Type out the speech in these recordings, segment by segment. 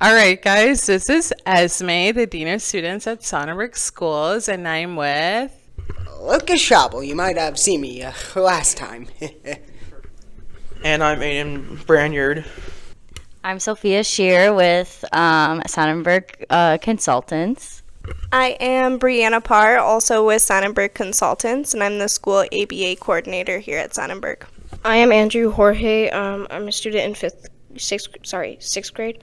All right, guys, this is Esme, the Dean of Students at Sonnenberg Schools, and I'm with. Lucas Schabel, you might have seen me last time. And I'm Aiden Branyard. I'm Sophia Shear with Sonnenberg Consultants. I am Brianna Parr, also with Sonnenberg Consultants, and I'm the school ABA coordinator here at Sonnenberg. I am Andrew Jorge. I'm a student in sixth grade.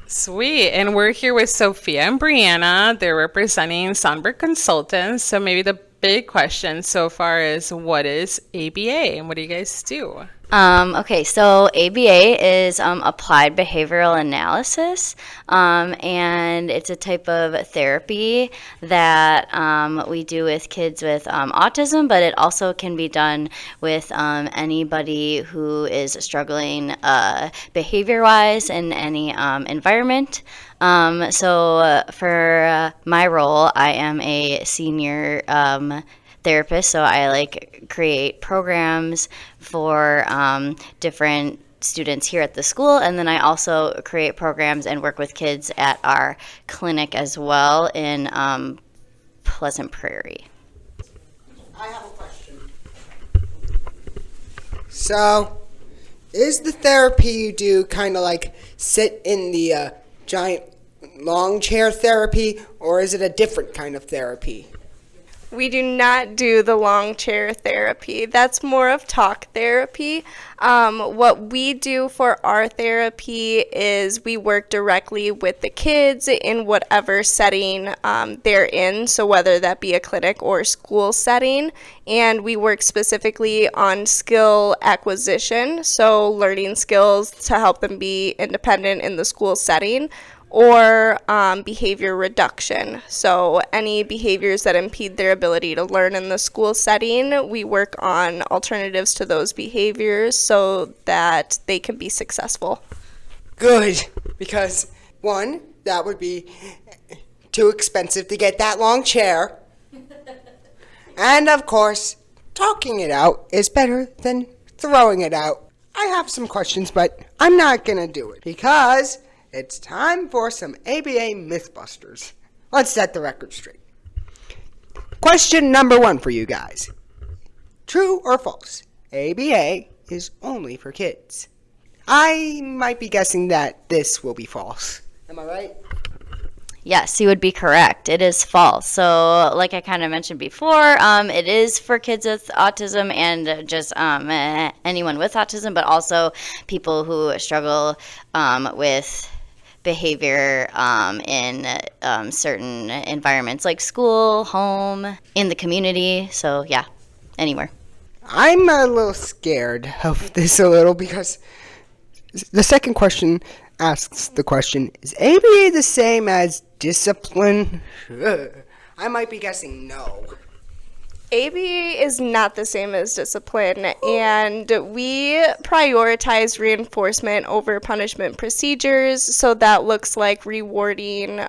Sweet, and we're here with Sophia and Brianna. They're representing Sonnenberg Consultants. So maybe the big question so far is, what is ABA and what do you guys do? Okay, so ABA is applied behavioral analysis, and it's a type of therapy that we do with kids with autism, but it also can be done with anybody who is struggling behavior-wise in any environment. So for my role, I am a senior therapist, so I create programs for different students here at the school, and then I also create programs and work with kids at our clinic as well in Pleasant Prairie. I have a question. So, is the therapy you do kind of like sit in the giant long chair therapy, or is it a different kind of therapy? We do not do the long chair therapy. That's more of talk therapy. What we do for our therapy is we work directly with the kids in whatever setting they're in, so whether that be a clinic or school setting, and we work specifically on skill acquisition, so learning skills to help them be independent in the school setting, or behavior reduction. So any behaviors that impede their ability to learn in the school setting, we work on alternatives to those behaviors so that they can be successful. Good, because one, that would be too expensive to get that long chair. And of course, talking it out is better than throwing it out. I have some questions, but I'm not gonna do it because it's time for some ABA Mythbusters. Let's set the record straight. Question number 1 for you guys. True or false? ABA is only for kids. I might be guessing that this will be false. Am I right? Yes, you would be correct. It is false. So, like I kind of mentioned before, it is for kids with autism and just anyone with autism, but also people who struggle with behavior in certain environments like school, home, in the community. So, yeah, anywhere. I'm a little scared of this a little because the second question asks the question, is ABA the same as discipline? I might be guessing no. ABA is not the same as discipline, and we prioritize reinforcement over punishment procedures, so that looks like rewarding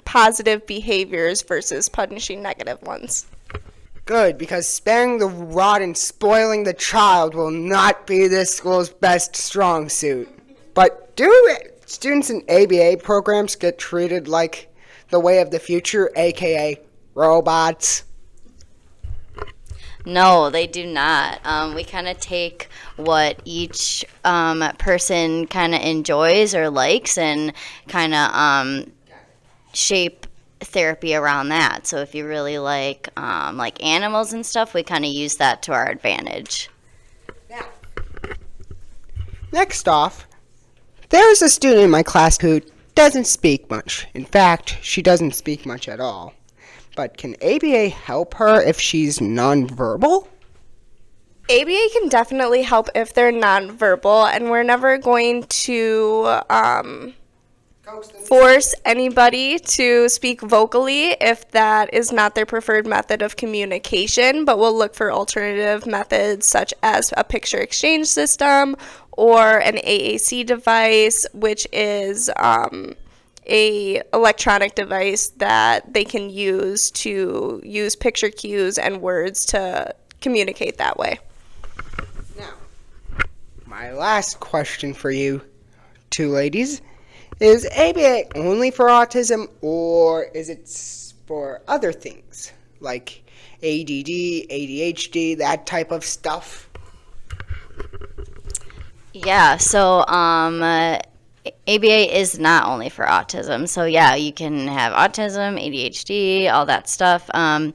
positive behaviors versus punishing negative ones. Good, because sparing the rod and spoiling the child will not be this school's best strong suit. But do students in ABA programs get treated like the way of the future, aka robots? No, they do not. We kind of take what each person kind of enjoys or likes and kind of shape therapy around that. So if you really like animals and stuff, we kind of use that to our advantage. Now, next off, there is a student in my class who doesn't speak much. In fact, she doesn't speak much at all. But can ABA help her if she's nonverbal? ABA can definitely help if they're nonverbal, and we're never going to force anybody to speak vocally if that is not their preferred method of communication, but we'll look for alternative methods such as a picture exchange system or an AAC device, which is a electronic device that they can use to use picture cues and words to communicate that way. Now, my last question for you two ladies Is ABA only for autism, or is it for other things like ADD, ADHD, that type of stuff? Yeah, so ABA is not only for autism. So yeah, you can have autism, ADHD, all that stuff. And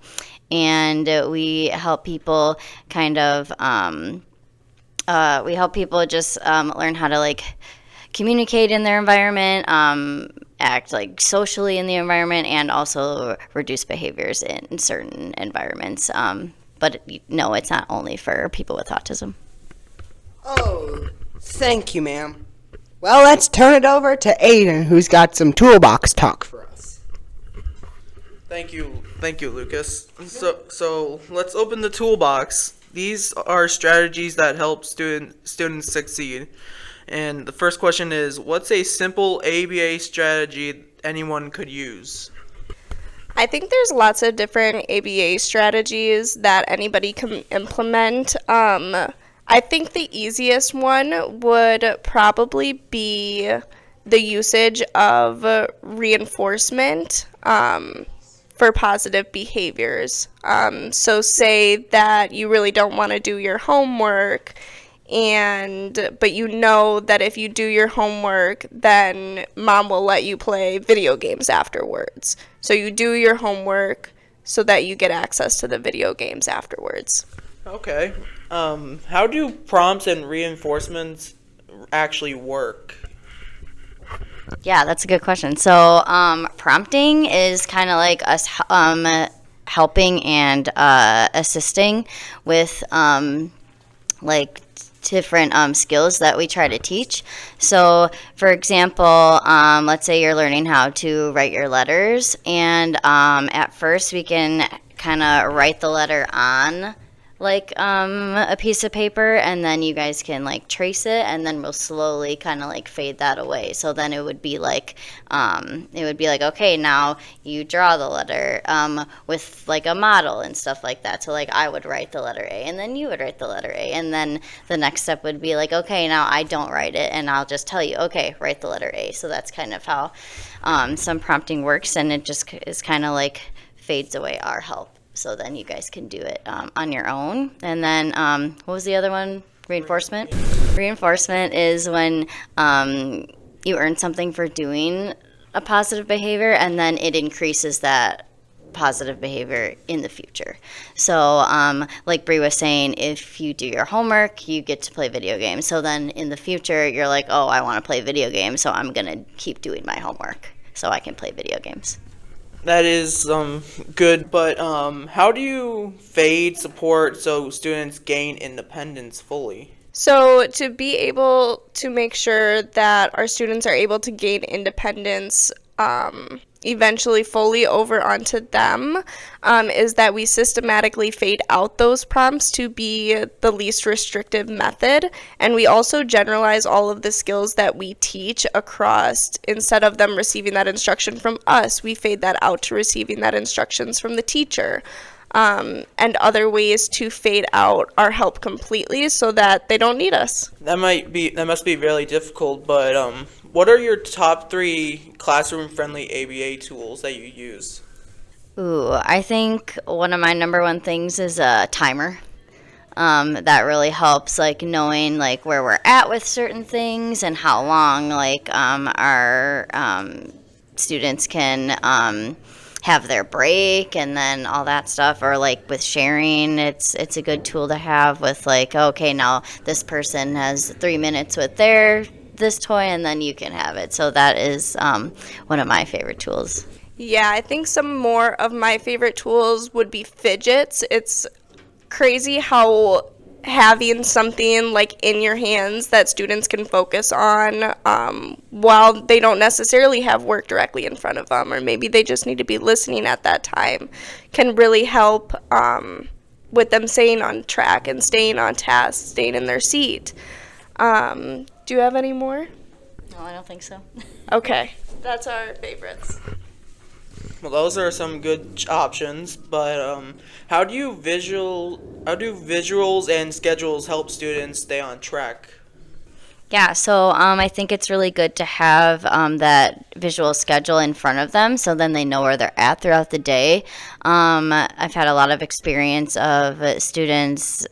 we help people kind of we help people just learn how to like communicate in their environment, act like socially in the environment, and also reduce behaviors in certain environments. But no, it's not only for people with autism. Oh, thank you, ma'am. Well, let's turn it over to Aiden, who's got some toolbox talk for us. Thank you, Lucas. So let's open the toolbox. These are strategies that help students succeed. And the first question is, what's a simple ABA strategy anyone could use? I think there's lots of different ABA strategies that anybody can implement. I think the easiest one would probably be the usage of reinforcement for positive behaviors. So say that you really don't want to do your homework, but you know that if you do your homework, then mom will let you play video games afterwards. So you do your homework so that you get access to the video games afterwards. Okay. How do prompts and reinforcements actually work? Yeah, that's a good question. So prompting is kind of like us helping and assisting with like different skills that we try to teach. So, for example, let's say you're learning how to write your letters, and at first we can kind of write the letter on like a piece of paper, and then you guys can like trace it, and then we'll slowly kind of like fade that away. So then it would be like okay, now you draw the letter with like a model and stuff like that. So like I would write the letter A, and then you would write the letter A, and then the next step would be like, okay, now I don't write it, and I'll just tell you, okay, write the letter A. So that's kind of how some prompting works, and it just is kind of like fades away our help. So then you guys can do it on your own. And then what was the other one? Reinforcement? Reinforcement is when you earn something for doing a positive behavior, and then it increases that positive behavior in the future. So like Bree was saying, if you do your homework, you get to play video games. So then in the future, you're like, oh, I want to play video games, so I'm going to keep doing my homework so I can play video games. That is good, but how do you fade support so students gain independence fully? So to be able to make sure that our students are able to gain independence eventually fully over onto them is that we systematically fade out those prompts to be the least restrictive method, and we also generalize all of the skills that we teach across. Instead of them receiving that instruction from us, we fade that out to receiving that instructions from the teacher. And other ways to fade out our help completely so that they don't need us. That must be really difficult, but what are your top 3 classroom-friendly ABA tools that you use? Ooh, I think one of my number one things is a timer. That really helps, like knowing like where we're at with certain things and how long like our students can have their break and then all that stuff. Or like with sharing, it's a good tool to have with like, okay, now this person has 3 minutes with this toy, and then you can have it. So that is one of my favorite tools. Yeah, I think some more of my favorite tools would be fidgets. It's crazy how having something like in your hands that students can focus on while they don't necessarily have work directly in front of them, or maybe they just need to be listening at that time, can really help with them staying on track and staying on task, staying in their seat. Do you have any more? No, I don't think so. Okay, that's our favorites. Well, those are some good options, but how do visuals and schedules help students stay on track? Yeah, so I think it's really good to have that visual schedule in front of them so then they know where they're at throughout the day. I've had a lot of experience of students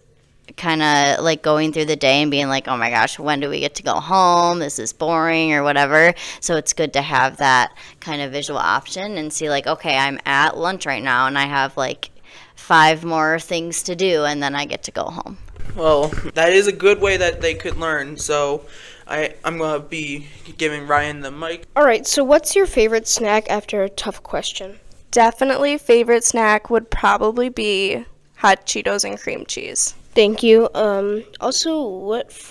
kind of like going through the day and being like, oh my gosh, when do we get to go home? This is boring or whatever. So it's good to have that kind of visual option and see like, okay, I'm at lunch right now and I have like 5 more things to do and then I get to go home. Well, that is a good way that they could learn. So I'm going to be giving Ryan the mic. All right, so what's your favorite snack after a tough question? Definitely favorite snack would probably be hot Cheetos and cream cheese. Thank you. Also, what's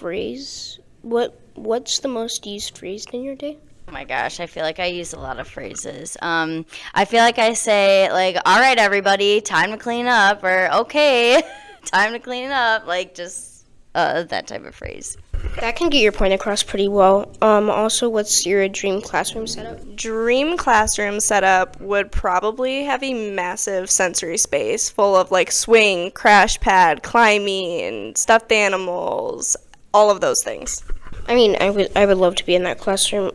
the most used phrase in your day? Oh my gosh, I feel like I use a lot of phrases. I feel like I say like, all right, everybody, time to clean up, or okay, time to clean up, like just that type of phrase. That can get your point across pretty well. Also, what's your dream classroom setup? Dream classroom setup would probably have a massive sensory space full of like swing, crash pad, climbing, stuffed animals, all of those things. I mean, I would love to be in that classroom.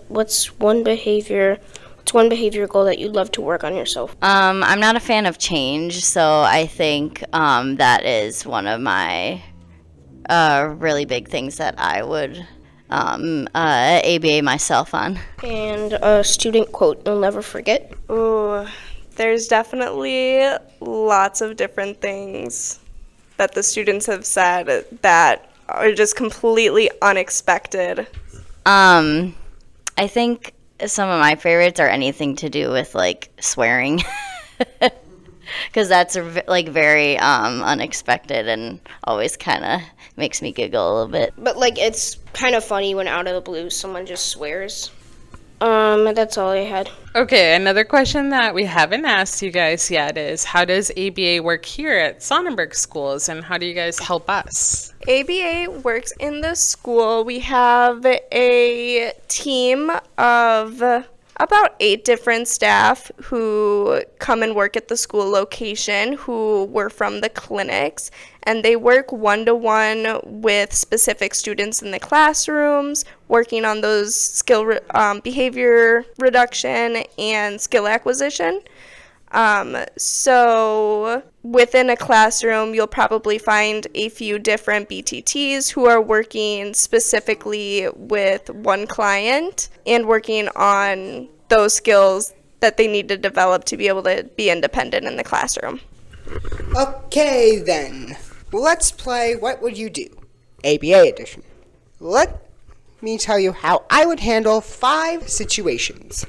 What's one behavior goal that you'd love to work on yourself? I'm not a fan of change, so I think that is one of my really big things that I would ABA myself on. And a student quote you'll never forget? Ooh, there's definitely lots of different things that the students have said that are just completely unexpected. I think some of my favorites are anything to do with like swearing. Because that's like very unexpected and always kind of makes me giggle a little bit. But like, it's kind of funny when out of the blue someone just swears. That's all I had. Okay, another question that we haven't asked you guys yet is how does ABA work here at Sonnenberg schools and how do you guys help us? ABA works in the school. We have a team of about 8 different staff who come and work at the school location who were from the clinics, and they work one-to-one with specific students in the classrooms, working on those behavior reduction and skill acquisition. So within a classroom, you'll probably find a few different BTTs who are working specifically with one client and working on those skills that they need to develop to be able to be independent in the classroom. Okay, then. Let's play What Would You Do? ABA edition. Let me tell you how I would handle 5 situations.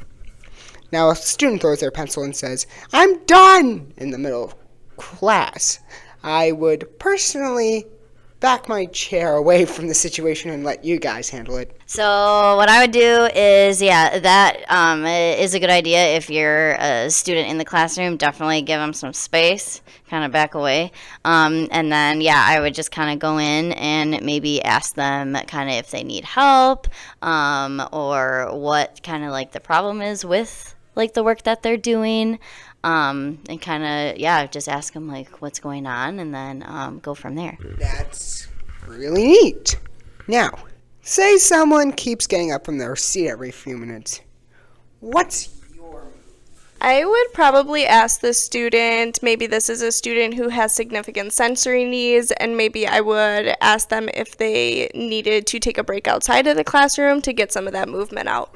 Now, a student throws their pencil and says, "I'm done!" in the middle of class. I would personally back my chair away from the situation and let you guys handle it. So what I would do is, that is a good idea. If you're a student in the classroom, definitely give them some space, kind of back away. And then, I would just kind of go in and maybe ask them kind of if they need help or what kind of like the problem is with like the work that they're doing. And kind of, just ask them like what's going on and then go from there. That's really neat. Now, say someone keeps getting up from their seat every few minutes. What's your move? I would probably ask the student, maybe this is a student who has significant sensory needs, and maybe I would ask them if they needed to take a break outside of the classroom to get some of that movement out.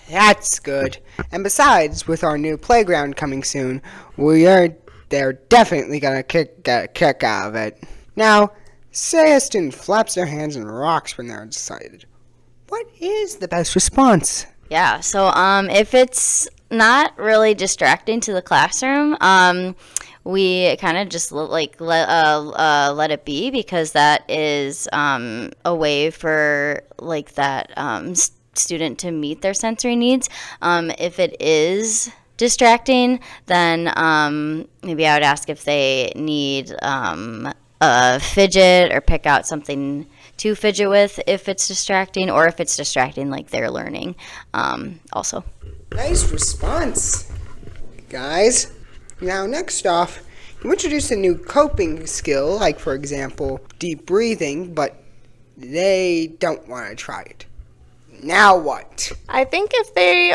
That's good. And besides, with our new playground coming soon, they're definitely gonna get a kick out of it. Now, say a student flaps their hands and rocks when they're excited. What is the best response? Yeah, so if it's not really distracting to the classroom, we kind of just let it be, because that is a way for like that student to meet their sensory needs. If it is distracting, then maybe I would ask if they need a fidget or pick out something to fidget with if it's distracting, or if it's distracting like they're learning also. Nice response, guys. Now, next off, you introduce a new coping skill, like, for example, deep breathing, but they don't want to try it. Now what? I think if they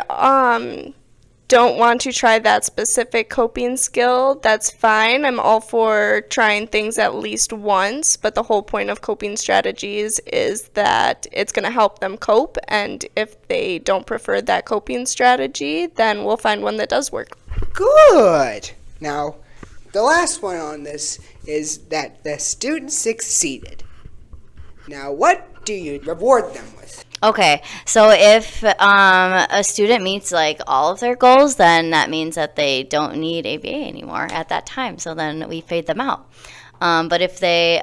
don't want to try that specific coping skill, that's fine. I'm all for trying things at least once, but the whole point of coping strategies is that it's going to help them cope, and if they don't prefer that coping strategy, then we'll find one that does work. Good. Now, the last one on this is that the student succeeded. Now, what do you reward them with? Okay, so if a student meets like all of their goals, then that means that they don't need ABA anymore at that time. So then we fade them out. But if they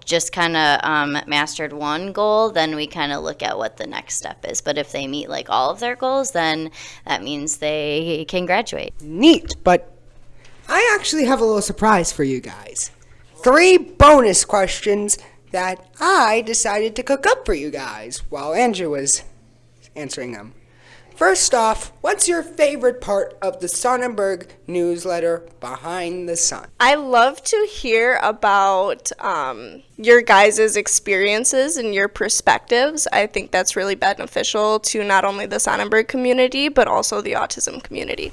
just kind of mastered one goal, then we kind of look at what the next step is. But if they meet like all of their goals, then that means they can graduate. Neat, but I actually have a little surprise for you guys. 3 bonus questions that I decided to cook up for you guys while Andrew was answering them. First off, what's your favorite part of the Sonnenberg newsletter, Behind the Sun? I love to hear about your guys' experiences and your perspectives. I think that's really beneficial to not only the Sonnenberg community, but also the autism community.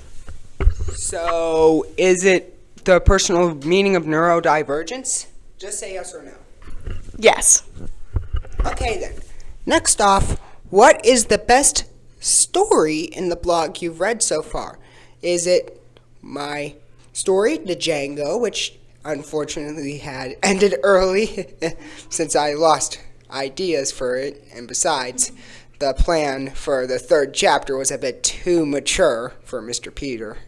So, is it the personal meaning of neurodivergence? Just say yes or no. Yes. Okay then. Next off, what is the best story in the blog you've read so far? Is it my story, The Django, which unfortunately had ended early since I lost ideas for it, and besides, the plan for the 3rd chapter was a bit too mature for Mr. Peter?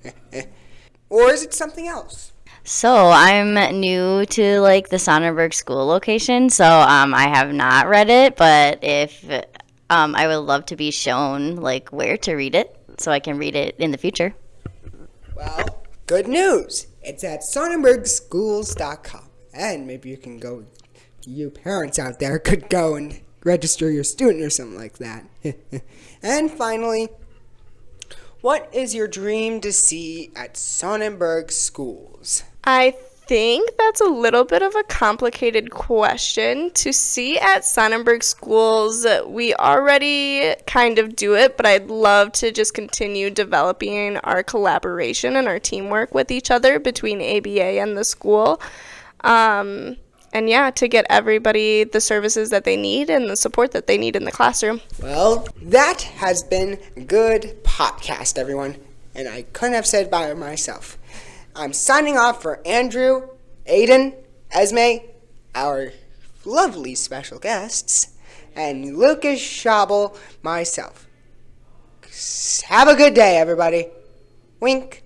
Or is it something else? So I'm new to like the Sonnenberg school location, so I have not read it, but if I would love to be shown like where to read it so I can read it in the future. Well, good news. It's at sonnenbergschools.com. And maybe you can go, you parents out there could go and register your student or something like that. And finally, what is your dream to see at Sonnenberg Schools? I think that's a little bit of a complicated question. To see at Sonnenberg Schools, we already kind of do it, but I'd love to just continue developing our collaboration and our teamwork with each other between ABA and the school. And yeah, to get everybody the services that they need and the support that they need in the classroom. Well, that has been a good podcast, everyone. And I couldn't have said it by myself. I'm signing off for Andrew, Aiden, Esme, our lovely special guests, and Lucas Schabel, myself. Have a good day, everybody. Wink.